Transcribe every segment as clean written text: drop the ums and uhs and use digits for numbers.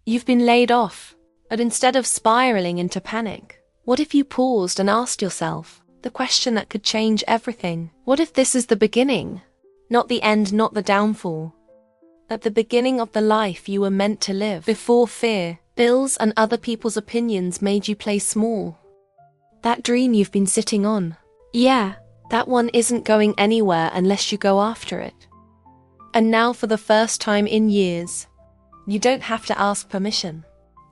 You've been laid off, but instead of spiraling into panic, what if you paused and asked yourself the question that could change everything? What if this is the beginning? Not the end, not the downfall. At the beginning of the life you were meant to live, before fear, bills and other people's opinions made you play small. That dream you've been sitting on, yeah, that one isn't going anywhere unless you go after it. And now for the first time in years, you don't have to ask permission.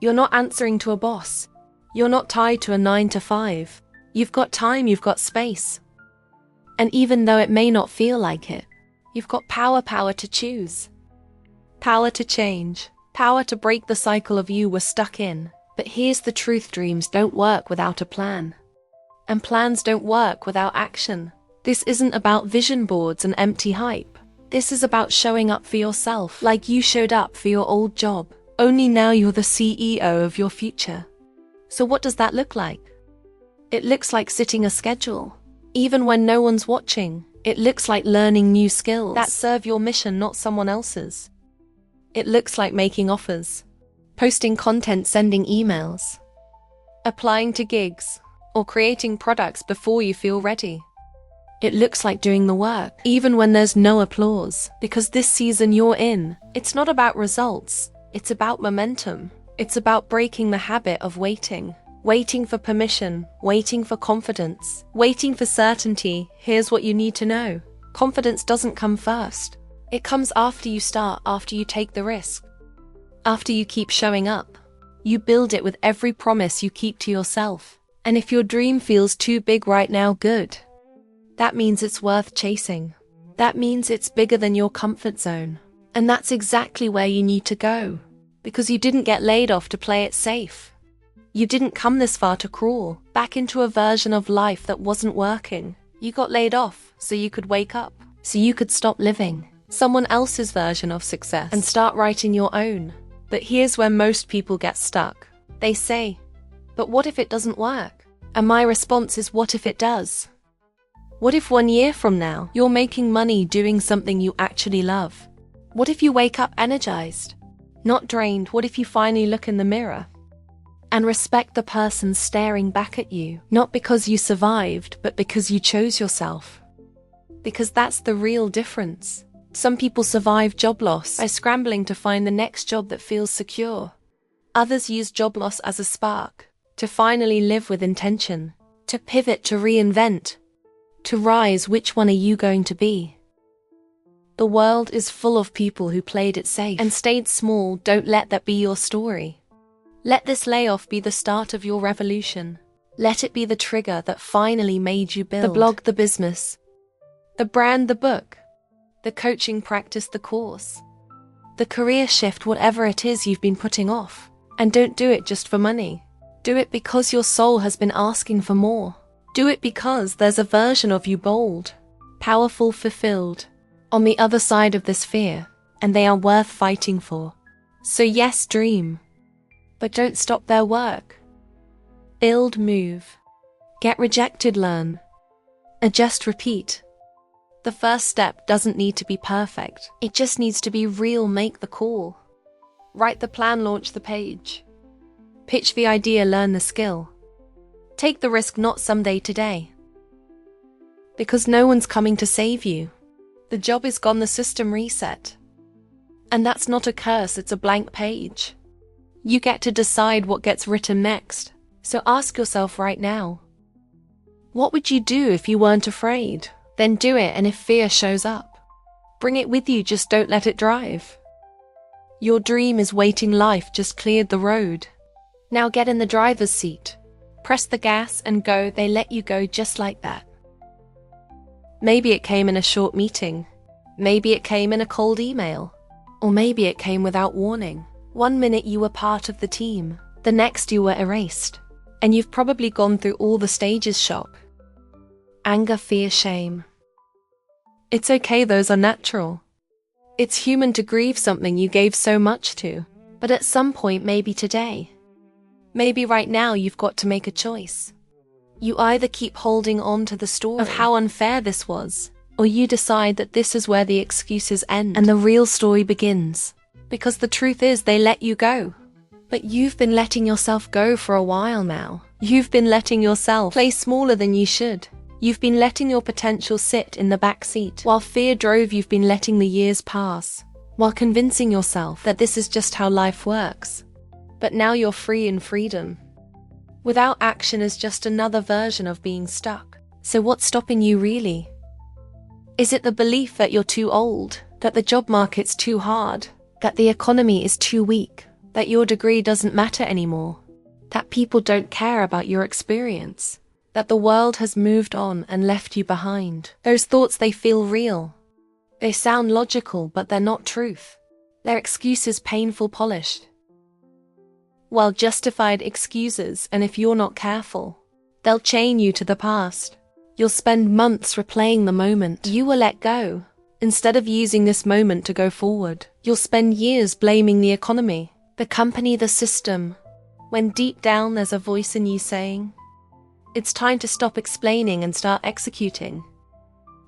You're not answering to a boss. You're not tied to a 9 to 5. You've got time, you've got space. And even though it may not feel like it, you've got power to choose. Power to change. Power to break the cycle of you were stuck in. But here's the truth, dreams don't work without a plan. And plans don't work without action. This isn't about vision boards and empty hype. This is about showing up for yourself like you showed up for your old job. Only now you're the CEO of your future. So what does that look like? It looks like setting a schedule. Even when no one's watching, it looks like learning new skills that serve your mission, not someone else's. It looks like making offers, posting content, sending emails, applying to gigs, or creating products before you feel ready. It looks like doing the work, even when there's no applause, because this season you're in, it's not about results, it's about momentum. It's about breaking the habit of waiting. Waiting for permission, waiting for confidence, waiting for certainty. Here's what you need to know. Confidence doesn't come first. It comes after you start, after you take the risk, after you keep showing up. You build it with every promise you keep to yourself. And if your dream feels too big right now, good. That means it's worth chasing. That means it's bigger than your comfort zone. And that's exactly where you need to go. Because you didn't get laid off to play it safe. You didn't come this far to crawl back into a version of life that wasn't working. You got laid off so you could wake up, so you could stop living someone else's version of success and start writing your own. But here's where most people get stuck. They say, but what if it doesn't work? And my response is, what if it does? What if 1 year from now, you're making money doing something you actually love? What if you wake up energized, not drained? What if you finally look in the mirror and respect the person staring back at you, not because you survived, but because you chose yourself? Because that's the real difference. Some people survive job loss by scrambling to find the next job that feels secure. Others use job loss as a spark to finally live with intention, to pivot, to reinvent, to rise. Which one are you going to be? The world is full of people who played it safe and stayed small. Don't let that be your story. Let this layoff be the start of your revolution. Let it be the trigger that finally made you build the blog, the business, the brand, the book, the coaching practice, the course, the career shift, whatever it is you've been putting off. And don't do it just for money. Do it because your soul has been asking for more. Do it because there's a version of you bold, powerful, fulfilled, on the other side of this fear, and they are worth fighting for. So yes, dream, but don't stop their work. Build, move, get rejected, learn, adjust, repeat. The first step doesn't need to be perfect. It just needs to be real. Make the call. Write the plan, launch the page. Pitch the idea, learn the skill. Take the risk, not someday, today. Because no one's coming to save you. The job is gone, the system reset. And that's not a curse, it's a blank page. You get to decide what gets written next. So ask yourself right now, what would you do if you weren't afraid? Then do it, and if fear shows up, bring it with you, just don't let it drive. Your dream is waiting, life just cleared the road. Now get in the driver's seat. Press the gas and go. They let you go just like that. Maybe it came in a short meeting. Maybe it came in a cold email. Or maybe it came without warning. 1 minute you were part of the team. The next you were erased. And you've probably gone through all the stages: shock, anger, fear, shame. It's okay, those are natural. It's human to grieve something you gave so much to. But at some point, maybe today, maybe right now, you've got to make a choice. You either keep holding on to the story of how unfair this was, or you decide that this is where the excuses end and the real story begins. Because the truth is, they let you go. But you've been letting yourself go for a while now. You've been letting yourself play smaller than you should. You've been letting your potential sit in the back seat. While fear drove, you've been letting the years pass, while convincing yourself that this is just how life works. But now you're free in freedom. Without action is just another version of being stuck. So what's stopping you really? Is it the belief that you're too old, that the job market's too hard, that the economy is too weak, that your degree doesn't matter anymore, that people don't care about your experience, that the world has moved on and left you behind? Those thoughts, they feel real. They sound logical, but they're not truth. They're excuses, painful, polished. Well, justified excuses, and if you're not careful, they'll chain you to the past. You'll spend months replaying the moment you were let go. Instead of using this moment to go forward, you'll spend years blaming the economy, the company, the system, when deep down there's a voice in you saying, it's time to stop explaining and start executing.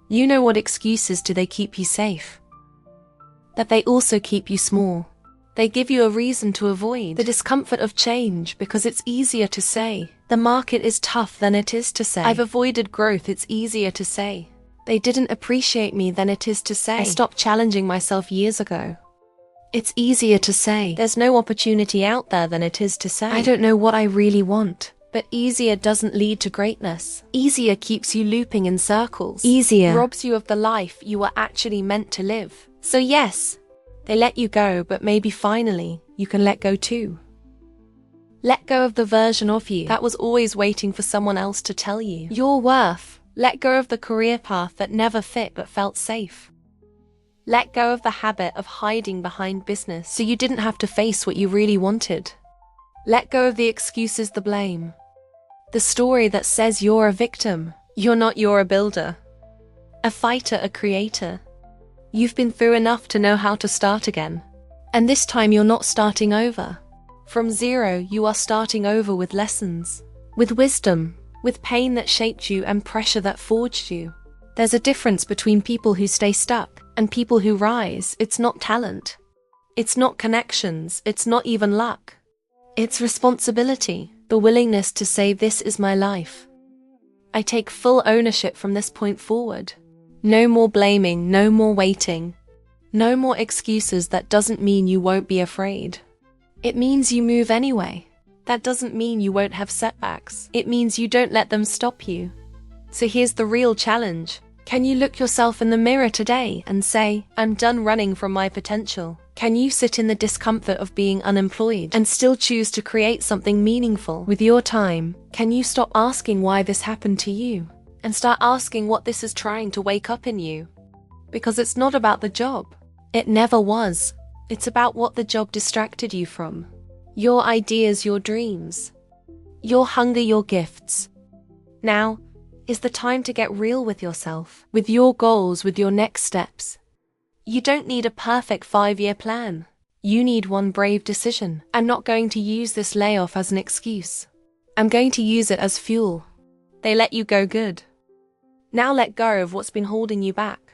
You know what excuses do they keep you safe? That they also keep you small. They give you a reason to avoid the discomfort of change because it's easier to say, the market is tough, than it is to say, I've avoided growth. It's easier to say, they didn't appreciate me, than it is to say, I stopped challenging myself years ago. It's easier to say, there's no opportunity out there, than it is to say, I don't know what I really want. But easier doesn't lead to greatness. Easier keeps you looping in circles. Easier robs you of the life you were actually meant to live. So yes, they let you go, but maybe finally you can let go too. Let go of the version of you that was always waiting for someone else to tell you your worth. Let go of the career path that never fit but felt safe. Let go of the habit of hiding behind business so you didn't have to face what you really wanted. Let go of the excuses, the blame, the story that says you're a victim. You're not. You're a builder, a fighter, a creator. You've been through enough to know how to start again. And this time you're not starting over from zero. You are starting over with lessons, with wisdom, with pain that shaped you and pressure that forged you. There's a difference between people who stay stuck and people who rise. It's not talent. It's not connections. It's not even luck. It's responsibility, the willingness to say, this is my life. I take full ownership from this point forward. No more blaming, no more waiting, no more excuses. That doesn't mean you won't be afraid. It means you move anyway. That doesn't mean you won't have setbacks. It means you don't let them stop you. So here's the real challenge. Can you look yourself in the mirror today and say, I'm done running from my potential? Can you sit in the discomfort of being unemployed and still choose to create something meaningful with your time? Can you stop asking why this happened to you and start asking what this is trying to wake up in you? Because it's not about the job. It never was. It's about what the job distracted you from. Your ideas, your dreams, your hunger, your gifts. Now is the time to get real with yourself, with your goals, with your next steps. You don't need a perfect 5-year plan. You need one brave decision. I'm not going to use this layoff as an excuse. I'm going to use it as fuel. They let you go, good. Now let go of what's been holding you back.